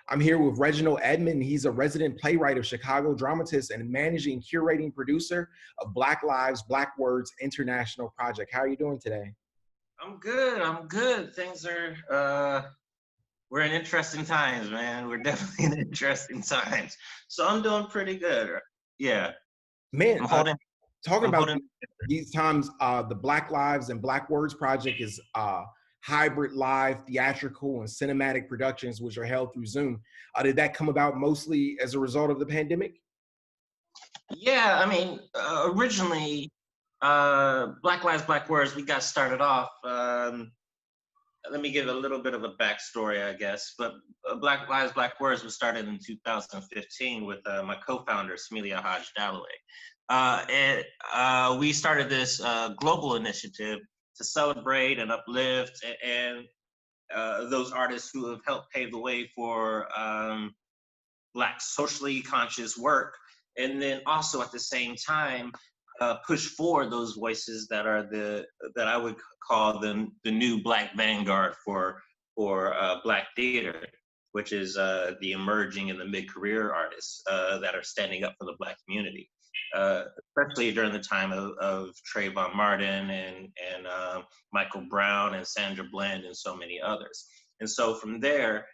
I'm here with Reginald Edmund. He's a resident playwright of Chicago, dramatist, and managing curating producer of Black Lives, Black Words International Project. How are you doing today? I'm good. I'm good. Things are, we're in interesting times, man. We're definitely in interesting times. So I'm doing pretty good. Yeah. Man, I'm holding, talking I'm about holding. these times, the Black Lives and Black Words Project is hybrid live, theatrical, and cinematic productions, which are held through Zoom. Did that come about mostly as a result of the pandemic? Yeah, I mean, originally, Black Lives, Black Words, we got started off. Let me give a little bit of a backstory, I guess. But Black Lives, Black Words was started in 2015 with my co-founder, Smelia Hodge Dalloway. And we started this global initiative to celebrate and uplift and those artists who have helped pave the way for Black socially conscious work. And then also at the same time, push forward those voices that are that I would call the new Black vanguard for Black theater, which is the emerging and the mid-career artists that are standing up for the Black community, especially during the time of Trayvon Martin and Michael Brown and Sandra Bland and so many others. And so from there,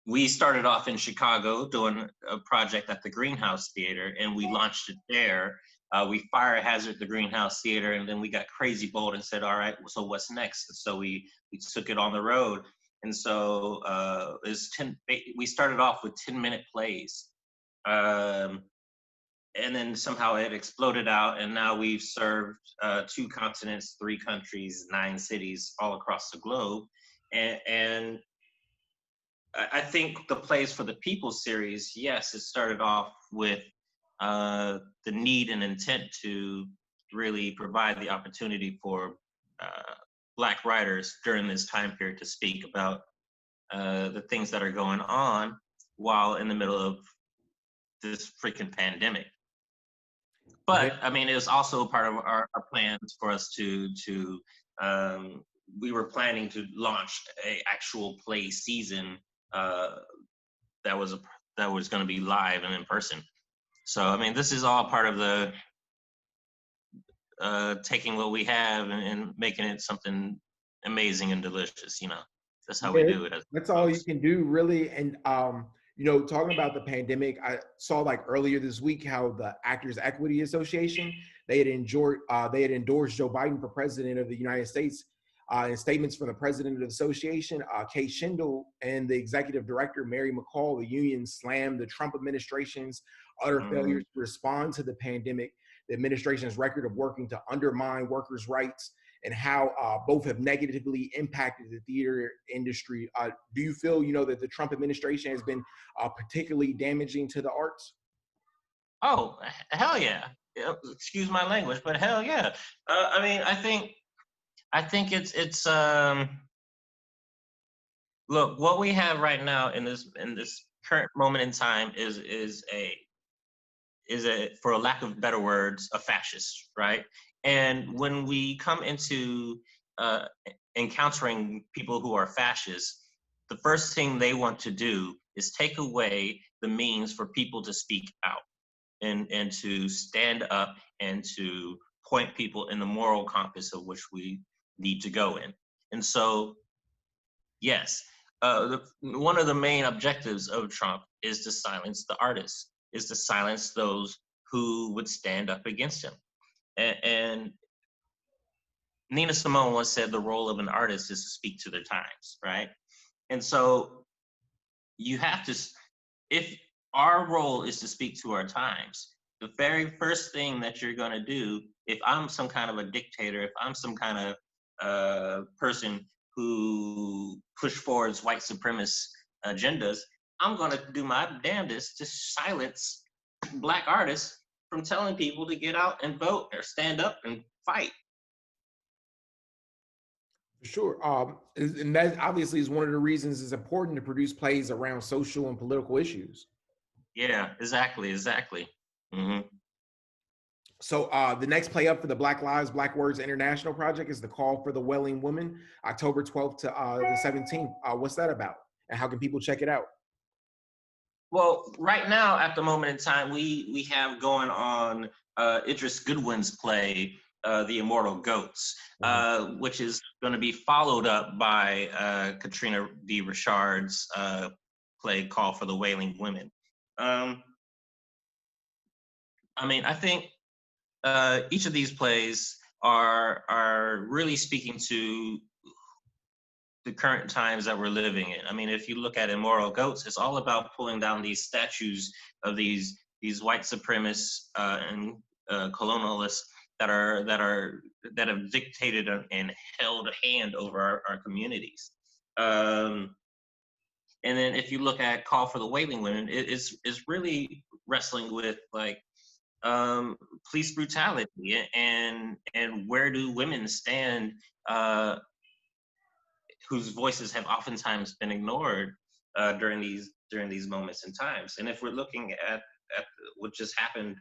we started off in Chicago doing a project at the Greenhouse Theater, and we launched it there. We fire hazard the Greenhouse Theater, and then we got crazy bold and said, all right, so what's next? And so we took it on the road. And so we started off with 10-minute plays. And then somehow it exploded out, and now we've served 2 continents, 3 countries, 9 cities all across the globe. And I think the Plays for the People series, yes, it started off with the need and intent to really provide the opportunity for Black writers during this time period to speak about the things that are going on while in the middle of this freaking pandemic. But I mean, it was also part of our plans for us to we were planning to launch a actual play season that was going to be live and in person. So I mean, this is all part of the taking what we have and making it something amazing and delicious. You know, that's how we do it. That's all you can do, really. And you know, talking about the pandemic, I saw like earlier this week how the Actors Equity Association they had endorsed Joe Biden for president of the United States. In statements from the president of the association, Kay Shindle, and the executive director, Mary McCall, the union slammed the Trump administration's utter failures to respond to the pandemic, the administration's record of working to undermine workers' rights, and how both have negatively impacted the theater industry. Do you feel, you know, that the Trump administration has been particularly damaging to the arts? Oh, hell yeah. Excuse my language, but hell yeah. I mean, I think it's look, what we have right now in this current moment in time is a for a lack of better words, a fascist, right? And when we come into encountering people who are fascists, the first thing they want to do is take away the means for people to speak out and to stand up and to point people in the moral compass of which we need to go in. And so, yes, one of the main objectives of Trump is to silence the artists, is to silence those who would stand up against him. And Nina Simone once said the role of an artist is to speak to their times, right? And so you have to, if our role is to speak to our times, the very first thing that you're gonna do, if I'm some kind of a dictator, if I'm some kind of person who push forwards white supremacist agendas, I'm gonna do my damnedest to silence Black artists from telling people to get out and vote or stand up and fight. Sure. And that obviously is one of the reasons it's important to produce plays around social and political issues. Yeah, exactly. Mm-hmm. So the next play up for the Black Lives, Black Words International Project is The Call for the Wailing Woman, October 12th to the 17th. What's that about? and how can people check it out? Well, right now, at the moment in time, we have going on Idris Goodwin's play, The Immortal Goats, Mhm. which is going to be followed up by Katrina D. Richard's play Call for the Wailing Women. Um, I mean, I think each of these plays are really speaking to the current times that we're living in. I mean, if you look at Immoral Goats, it's all about pulling down these statues of these white supremacists and colonialists that have dictated and held a hand over our communities. Um, and then if you look at Call for the Wailing Women, it's really wrestling with like police brutality and where do women stand uh, whose voices have oftentimes been ignored during these moments and times. And if we're looking at what just happened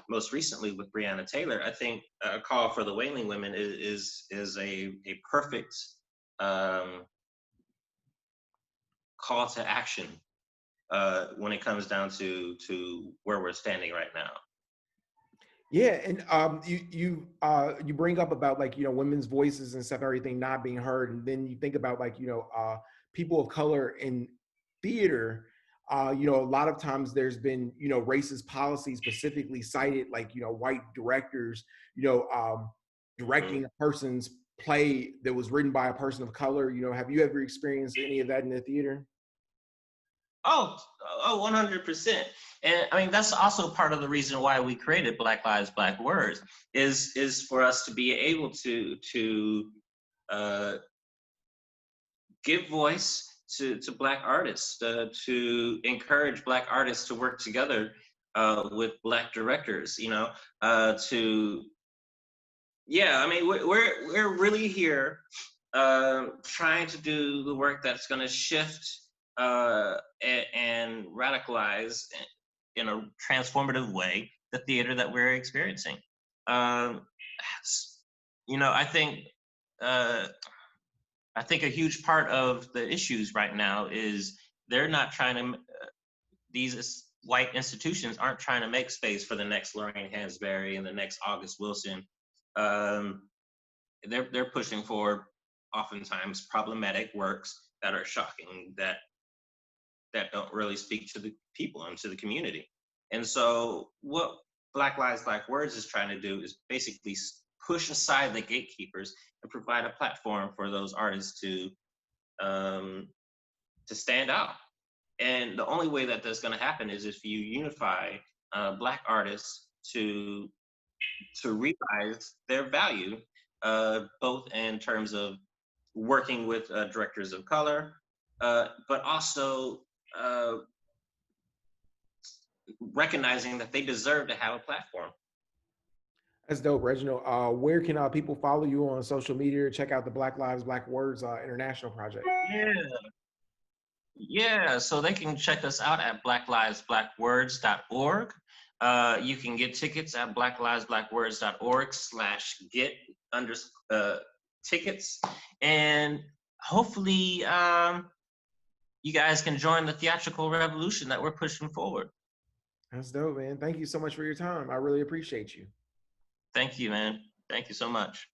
most recently with Breonna Taylor, I think Call for the Wailing Women is a perfect um, call to action when it comes down to where we're standing right now. Yeah, and you bring up about like women's voices and stuff, everything not being heard, and then you think about like people of color in theater. A lot of times there's been racist policies specifically cited, like white directors, you know, um, Mm. directing a person's play that was written by a person of color. Have you ever experienced any of that in the theater? Oh, 100%. And I mean, that's also part of the reason why we created Black Lives, Black Words, is for us to be able to uh, give voice to Black artists, to encourage Black artists to work together with Black directors. To yeah, I mean, we're really here trying to do the work that's going to shift and radicalize in a transformative way the theater that we're experiencing. Um, I think uh, a huge part of the issues right now is they're not trying to. These white institutions aren't trying to make space for the next Lorraine Hansberry and the next August Wilson. Um, they're pushing for oftentimes problematic works that are shocking, that don't really speak to the people and to the community. And so what Black Lives Black Words is trying to do is basically push aside the gatekeepers and provide a platform for those artists um, to stand out. And the only way that that's going to happen is if you unify Black artists to realize their value, both in terms of working with directors of color, but also uh, recognizing that they deserve to have a platform. That's dope, Reginald. Where can people follow you on social media? Check out the Black Lives Black Words International Project. Yeah, yeah. So they can check us out at blacklivesblackwords.org. You can get tickets at blacklivesblackwords.org/get under tickets, and hopefully you guys can join the theatrical revolution that we're pushing forward. That's dope, man. Thank you so much for your time. I really appreciate you. Thank you, man. Thank you so much.